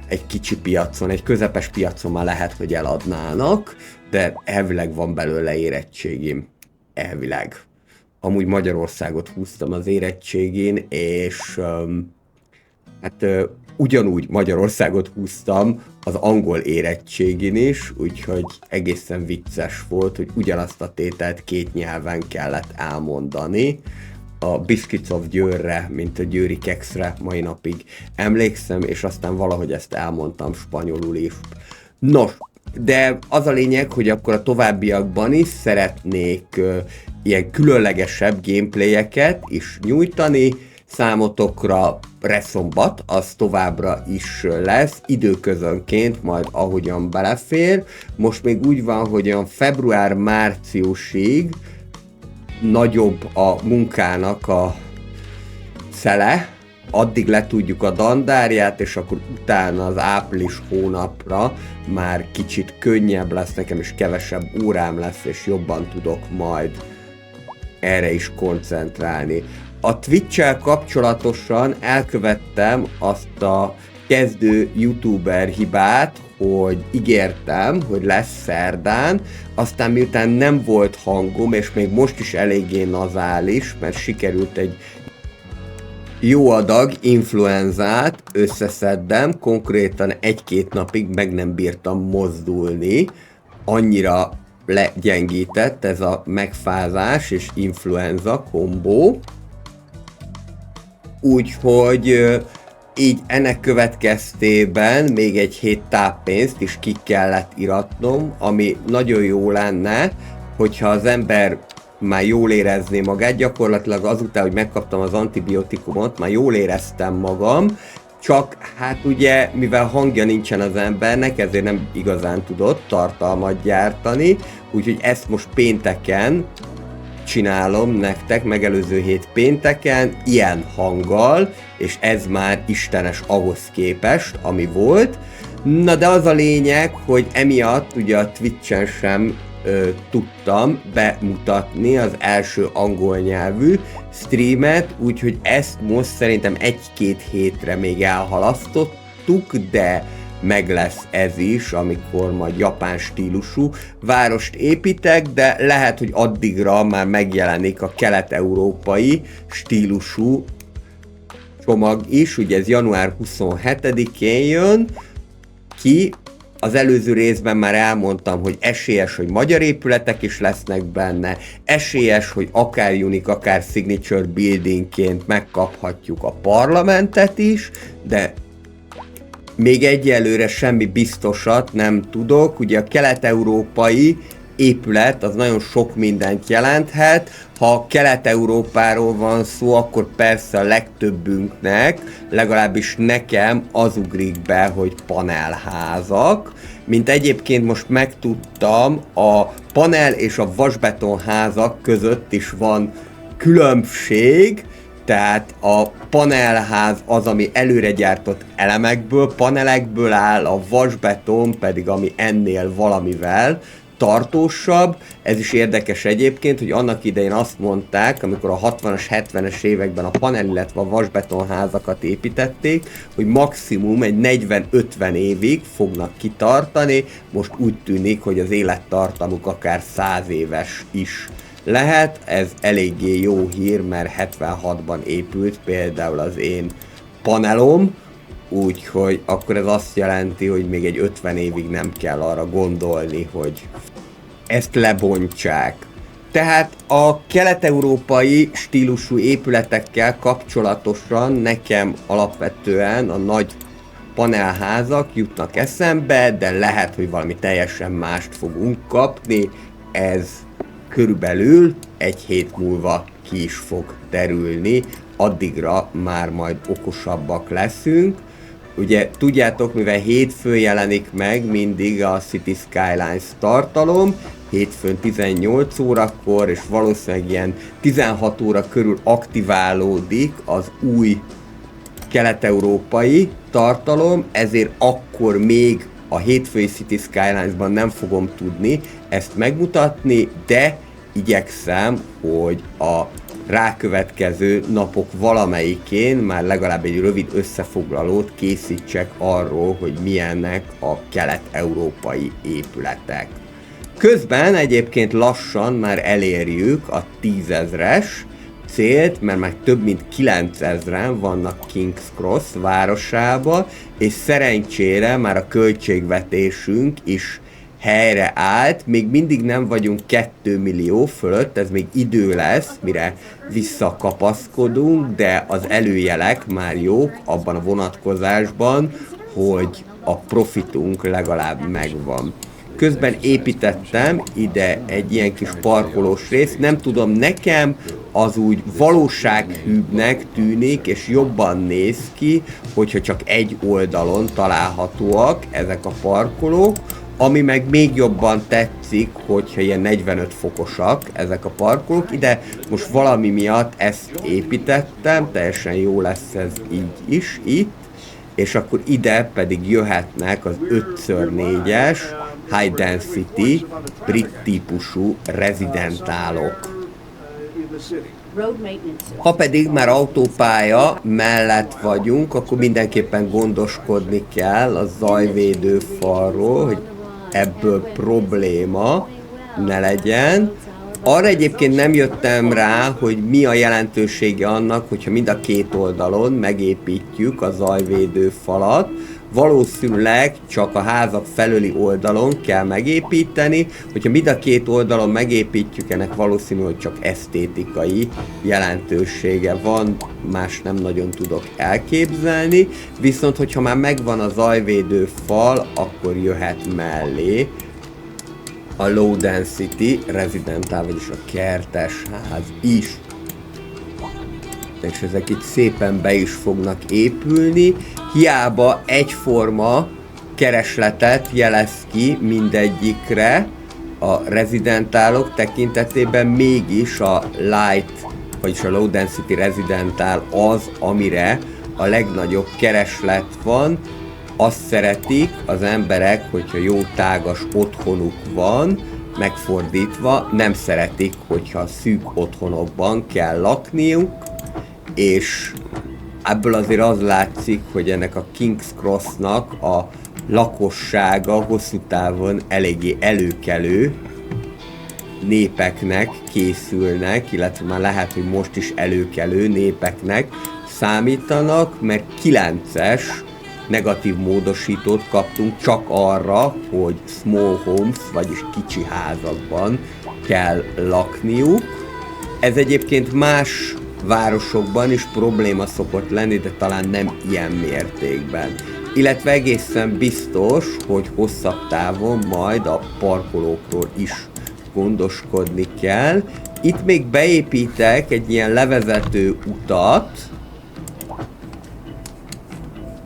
egy kicsi piacon, egy közepes piacon már lehet, hogy eladnának, de elvileg van belőle érettségim. Elvileg. Amúgy Magyarországot húztam az érettségén, és ugyanúgy Magyarországot húztam az angol érettségén is, úgyhogy egészen vicces volt, hogy ugyanazt a tételt két nyelven kellett elmondani. A Biscuits of Győrre, mint a győri kekszre mai napig emlékszem, és aztán valahogy ezt elmondtam spanyolul is. Nos, de az a lényeg, hogy akkor a továbbiakban is szeretnék ilyen különlegesebb gameplayeket is nyújtani számotokra. Reszombat, az továbbra is lesz, időközönként, majd ahogyan belefér. Most még úgy van, hogy olyan február-márciusig nagyobb a munkának a szele, addig letudjuk a dandárját, és akkor utána az április hónapra már kicsit könnyebb lesz nekem, és kevesebb órám lesz, és jobban tudok majd erre is koncentrálni. A Twitch-el kapcsolatosan elkövettem azt a kezdő youtuber hibát, hogy ígértem, hogy lesz szerdán, aztán miután nem volt hangom, és még most is eléggé nazális, mert sikerült egy jó adag influenzát összeszednem, konkrétan 1-2 napig meg nem bírtam mozdulni, annyira legyengített ez a megfázás és influenza kombó. Úgyhogy így ennek következtében még egy hét táppénzt is ki kellett iratnom, ami nagyon jó lenne, hogyha az ember már jól érezné magát, gyakorlatilag azután, hogy megkaptam az antibiotikumot, már jól éreztem magam, csak hát ugye, mivel hangja nincsen az embernek, ezért nem igazán tudott tartalmat gyártani, úgyhogy ezt most pénteken csinálom nektek, megelőző hét pénteken, ilyen hanggal, és ez már istenes ahhoz képest, ami volt. Na de az a lényeg, hogy emiatt ugye a Twitch-en sem tudtam bemutatni az első angol nyelvű streamet, úgyhogy ezt most szerintem 1-2 hétre még elhalasztottuk, de meg lesz ez is, amikor majd japán stílusú várost építek, de lehet, hogy addigra már megjelenik a kelet-európai stílusú csomag is, ugye ez január 27-én jön ki. Az előző részben már elmondtam, hogy esélyes, hogy magyar épületek is lesznek benne, esélyes, hogy akár Unique, akár Signature Buildingként megkaphatjuk a parlamentet is, de még egyelőre semmi biztosat nem tudok. Ugye a kelet-európai épület az nagyon sok mindent jelenthet. Ha Kelet-Európáról van szó, akkor persze a legtöbbünknek, legalábbis nekem az ugrik be, hogy panelházak. Mint egyébként most megtudtam, a panel és a vasbetonházak között is van különbség, tehát a panelház az, ami előre gyártott elemekből, panelekből áll, a vasbeton pedig, ami ennél valamivel tartósabb. Ez is érdekes egyébként, hogy annak idején azt mondták, amikor a 60-as, 70-es években a panel, illetve a vasbetonházakat építették, hogy maximum egy 40-50 évig fognak kitartani, most úgy tűnik, hogy az élettartamuk akár 100 éves is lehet. Ez eléggé jó hír, mert 76-ban épült például az én panelom, úgyhogy akkor ez azt jelenti, hogy még egy 50 évig nem kell arra gondolni, hogy ezt lebontsák. Tehát a kelet-európai stílusú épületekkel kapcsolatosan nekem alapvetően a nagy panelházak jutnak eszembe, de lehet, hogy valami teljesen mást fogunk kapni. Ez körülbelül egy hét múlva ki is fog derülni, addigra már majd okosabbak leszünk. Ugye tudjátok, mivel hétfőn jelenik meg mindig a City Skylines tartalom, hétfőn 18 órakor, és valószínűleg ilyen 16 óra körül aktiválódik az új kelet-európai tartalom, ezért akkor még a hétfői City Skylines-ban nem fogom tudni ezt megmutatni, de igyekszem, hogy a rákövetkező napok valamelyikén már legalább egy rövid összefoglalót készítsek arról, hogy milyenek a kelet-európai épületek. Közben egyébként lassan már elérjük a 10 000-es célt, mert már több mint 9000-en vannak King's Cross városába, és szerencsére már a költségvetésünk is helyreállt, még mindig nem vagyunk 2 millió fölött, ez még idő lesz, mire visszakapaszkodunk, de az előjelek már jók abban a vonatkozásban, hogy a profitunk legalább megvan. Közben építettem ide egy ilyen kis parkolós részt, nem tudom, nekem az úgy valósághűbbnek tűnik, és jobban néz ki, hogyha csak egy oldalon találhatóak ezek a parkolók, ami meg még jobban tetszik, hogyha ilyen 45 fokosak ezek a parkolók. Ide most valami miatt ezt építettem, teljesen jó lesz ez így is itt, és akkor ide pedig jöhetnek az 5x4-es High Density brit típusú rezidentálok. Ha pedig már autópálya mellett vagyunk, akkor mindenképpen gondoskodni kell a zajvédő falról, hogy ebből probléma ne legyen. Arra egyébként nem jöttem rá, hogy mi a jelentősége annak, hogyha mind a két oldalon megépítjük a zajvédő falat. Valószínűleg csak a házak felőli oldalon kell megépíteni, hogyha mind a két oldalon megépítjük, ennek valószínű, hogy csak esztétikai jelentősége van, más nem nagyon tudok elképzelni, viszont hogyha már megvan a zajvédő fal, akkor jöhet mellé a Low Density Residential, vagyis a kertes ház is. És ezek itt szépen be is fognak épülni, hiába egyforma keresletet jelez ki mindegyikre a rezidentálok tekintetében, mégis a Light, vagyis a Low Density Residential az, amire a legnagyobb kereslet van. Azt szeretik az emberek, hogyha jó tágas otthonuk van, megfordítva nem szeretik, hogyha szűk otthonokban kell lakniuk, és ebből azért az látszik, hogy ennek a King's Crossnak a lakossága hosszú távon eléggé előkelő népeknek készülnek, illetve már lehet, hogy most is előkelő népeknek számítanak, mert 9-es negatív módosítót kaptunk csak arra, hogy small homes, vagyis kicsi házakban kell lakniuk. Ez egyébként más városokban is probléma szokott lenni, de talán nem ilyen mértékben. Illetve egészen biztos, hogy hosszabb távon majd a parkolókról is gondoskodni kell. Itt még beépítek egy ilyen levezető utat,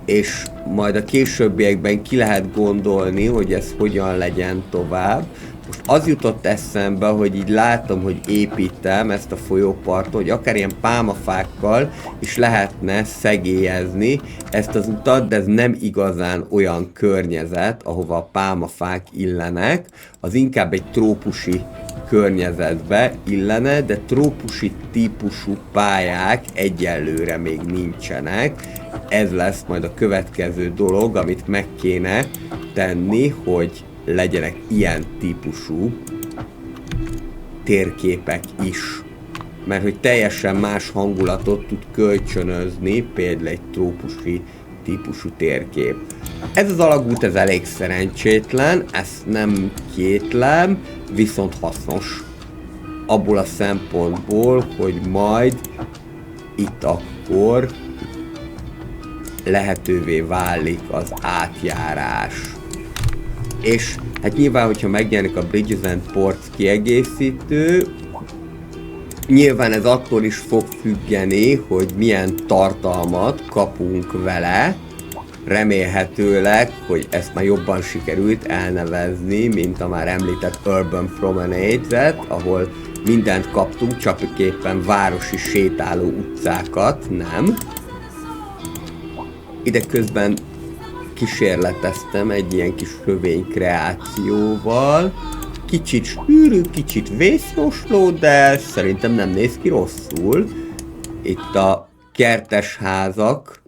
és majd a későbbiekben ki lehet gondolni, hogy ez hogyan legyen tovább. Most az jutott eszembe, hogy így látom, hogy építem ezt a folyópartot, hogy akár ilyen pálmafákkal is lehetne szegélyezni ezt az utat, de ez nem igazán olyan környezet, ahova a pálmafák illenek, az inkább egy trópusi környezetbe illene, de trópusi típusú pályák egyelőre még nincsenek. Ez lesz majd a következő dolog, amit meg kéne tenni, hogy legyenek ilyen típusú térképek is. Mert hogy teljesen más hangulatot tud kölcsönözni például egy trópusi típusú térkép. Ez az alagút, ez elég szerencsétlen, ezt nem kétlem, viszont hasznos. Abból a szempontból, hogy majd itt akkor lehetővé válik az átjárás. És hát nyilván, hogyha megjelenik a Bridges and Ports kiegészítő, nyilván ez attól is fog függeni, hogy milyen tartalmat kapunk vele. Remélhetőleg, hogy ezt már jobban sikerült elnevezni, mint a már említett Urban Promenade-et, ahol mindent kaptunk, csak éppen városi sétáló utcákat, nem? Ide közben kísérleteztem egy ilyen kis rövénykreációval. Kicsit sűrű, kicsit vészjósló, de szerintem nem néz ki rosszul. Itt a kertes házak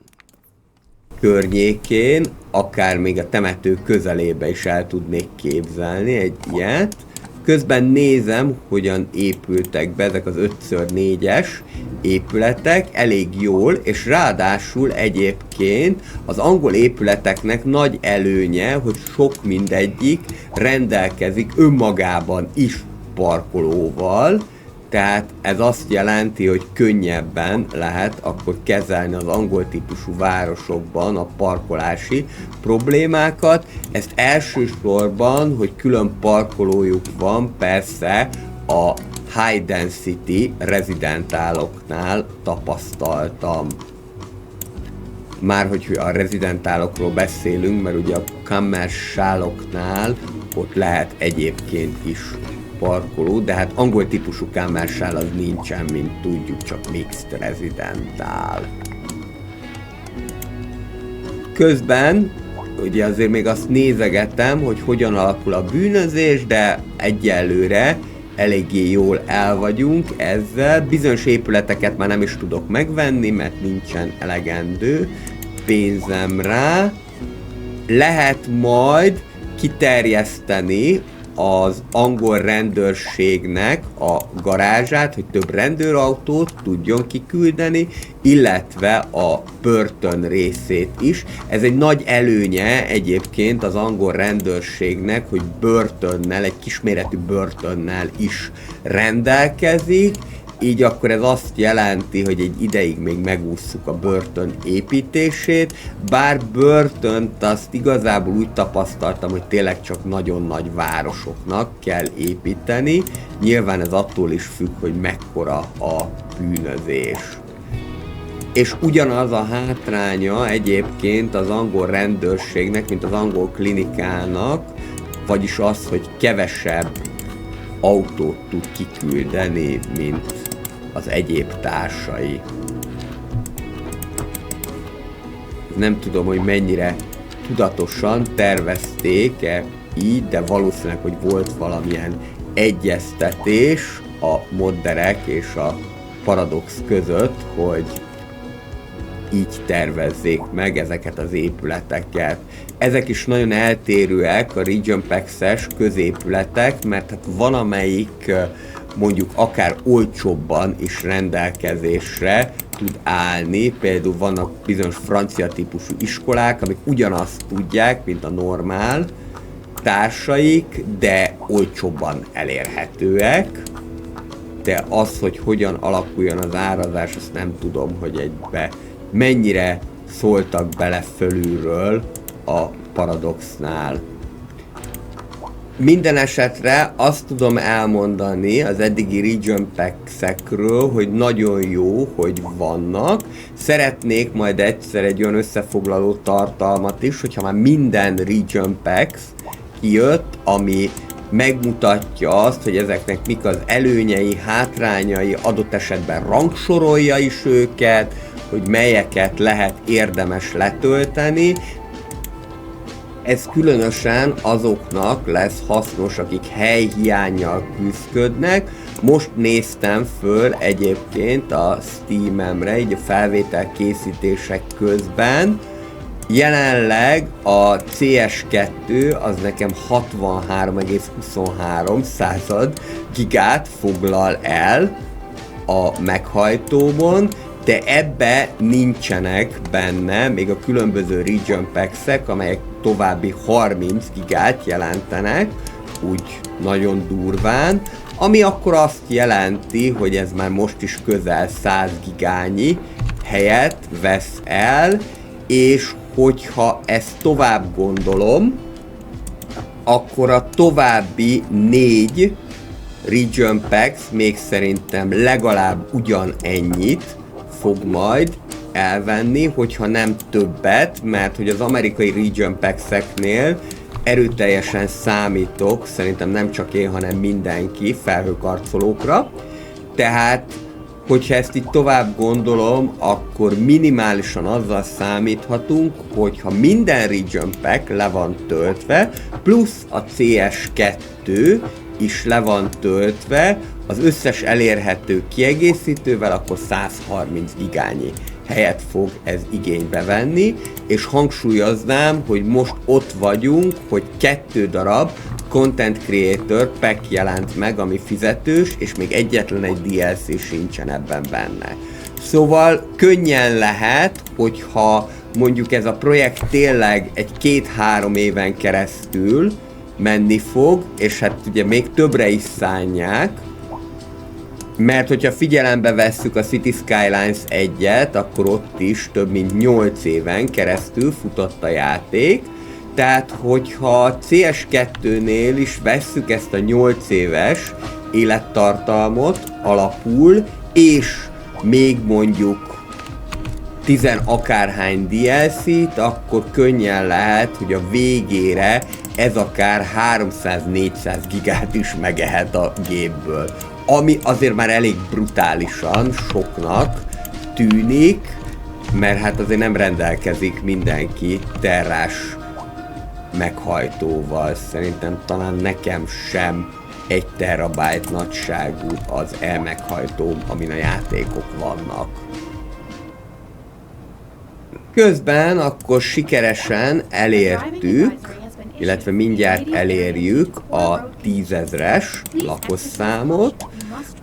környékén, akár még a temető közelébe is el tudnék képzelni egy ilyet. Közben nézem, hogyan épültek be ezek az 5x4-es épületek elég jól, és ráadásul egyébként az angol épületeknek nagy előnye, hogy sok mindegyik rendelkezik önmagában is parkolóval, tehát ez azt jelenti, hogy könnyebben lehet akkor kezelni az angol típusú városokban a parkolási problémákat. Ezt elsősorban, hogy külön parkolójuk van, persze a high density rezidentáloknál tapasztaltam. Már hogy a rezidentálokról beszélünk, mert ugye a commercialoknál ott lehet egyébként is parkoló, de hát angol típusú commercial az nincsen, mint tudjuk, csak mixed residential. Közben ugye azért még azt nézegetem, hogy hogyan alakul a bűnözés, de egyelőre eléggé jól el vagyunk ezzel. Bizonyos épületeket már nem is tudok megvenni, mert nincsen elegendő pénzem rá. Lehet majd kiterjeszteni az angol rendőrségnek a garázsát, hogy több rendőrautót tudjon kiküldeni, illetve a börtön részét is. Ez egy nagy előnye egyébként az angol rendőrségnek, hogy börtönnel, egy kisméretű börtönnel is rendelkezik, így akkor ez azt jelenti, hogy egy ideig még megússzuk a börtön építését, bár börtönt azt igazából úgy tapasztaltam, hogy tényleg csak nagyon nagy városoknak kell építeni. Nyilván ez attól is függ, hogy mekkora a bűnözés. És ugyanaz a hátránya egyébként az angol rendőrségnek, mint az angol klinikának, vagyis az, hogy kevesebb autót tud kiküldeni, mint az egyéb társai. Nem tudom, hogy mennyire tudatosan tervezték-e így, de valószínűleg, hogy volt valamilyen egyeztetés a modderek és a Paradox között, hogy így tervezzék meg ezeket az épületeket. Ezek is nagyon eltérőek a Region Packs-es középületek, mert hát van amelyik mondjuk akár olcsóbban is rendelkezésre tud állni. Például vannak bizonyos francia típusú iskolák, amik ugyanazt tudják, mint a normál társaik, de olcsóbban elérhetőek. De az, hogy hogyan alakuljon az árazás, azt nem tudom, hogy egybe mennyire szóltak bele fölülről a Paradoxnál. Minden esetre azt tudom elmondani az eddigi Region Packs-ekről, hogy nagyon jó, hogy vannak. Szeretnék majd egyszer egy olyan összefoglaló tartalmat is, hogyha már minden Region Packs kijött, ami megmutatja azt, hogy ezeknek mik az előnyei, hátrányai, adott esetben rangsorolja is őket, hogy melyeket lehet érdemes letölteni. Ez különösen azoknak lesz hasznos, akik helyhiánnyal küzdködnek. Most néztem föl egyébként a Steamemre, így a felvétel készítések közben. Jelenleg a CS2 az nekem 63,23 gigát foglal el a meghajtómon, de ebbe nincsenek benne még a különböző Region Packs-ek, amelyek további 30 gigát jelentenek, úgy nagyon durván, ami akkor azt jelenti, hogy ez már most is közel 100 gigányi helyet vesz el, és hogyha ezt tovább gondolom, akkor a további 4 Region Packs még szerintem legalább ugyanennyit fog majd elvenni, hogyha nem többet, mert hogy az amerikai Region Packs-eknél erőteljesen számítok, szerintem nem csak én, hanem mindenki felhőkarcolókra. Tehát, hogyha ezt így tovább gondolom, akkor minimálisan azzal számíthatunk, hogyha minden Region Pack le van töltve, plusz a CS2 is le van töltve, az összes elérhető kiegészítővel, akkor 130 gigányi helyet fog ez igénybe venni, és hangsúlyoznám, hogy most ott vagyunk, hogy 2 darab Content Creator Pack jelent meg, ami fizetős, és még egyetlen egy DLC sincsen ebben benne. Szóval könnyen lehet, hogyha mondjuk ez a projekt tényleg egy 2-3 éven keresztül menni fog, és hát ugye még többre is szánják, mert hogyha figyelembe vesszük a City Skylines 1-et, akkor ott is több mint 8 éven keresztül futott a játék. Tehát, hogyha a CS2-nél is vesszük ezt a 8 éves élettartalmot alapul, és még mondjuk 10 akárhány DLC-t, akkor könnyen lehet, hogy a végére ez akár 300-400 gigát is megehet a gépből. Ami azért már elég brutálisan soknak tűnik, mert hát azért nem rendelkezik mindenki terrás meghajtóval. Szerintem talán nekem sem 1 terabyte nagyságú az elmeghajtó, amin a játékok vannak. Közben akkor sikeresen elértük, illetve mindjárt elérjük a 10 000-es lakosszámot,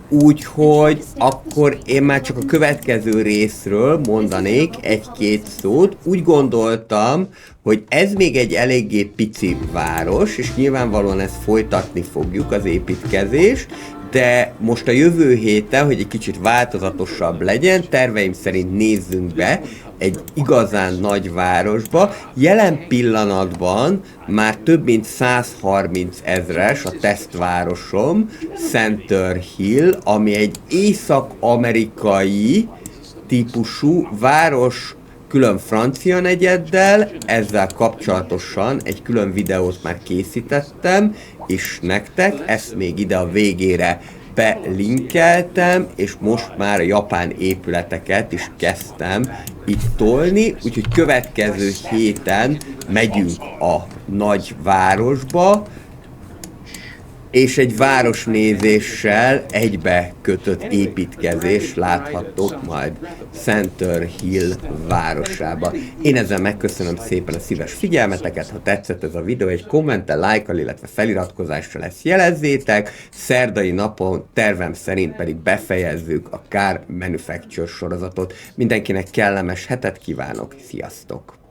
úgyhogy akkor én már csak a következő részről mondanék egy-két szót. Úgy gondoltam, hogy ez még egy eléggé pici város, és nyilvánvalóan ezt folytatni fogjuk, az építkezés, de most a jövő héten, hogy egy kicsit változatosabb legyen, terveim szerint nézzünk be egy igazán nagy városba. Jelen pillanatban már több mint 130 000-es a tesztvárosom, Center Hill, ami egy észak-amerikai típusú város, külön francia negyeddel. Ezzel kapcsolatosan egy külön videót már készítettem, és nektek ezt még ide a végére belinkeltem, és most már a japán épületeket is kezdtem itt tolni, úgyhogy következő héten megyünk a nagy városba, és egy városnézéssel egybe kötött építkezés láthattok majd Center Hill városába. Én ezzel megköszönöm szépen a szíves figyelmeteket, ha tetszett ez a videó, egy kommenttel, lájkkal, illetve feliratkozással ezt jelezzétek. Szerdai napon tervem szerint pedig befejezzük a Car Manufacture sorozatot. Mindenkinek kellemes hetet kívánok, sziasztok!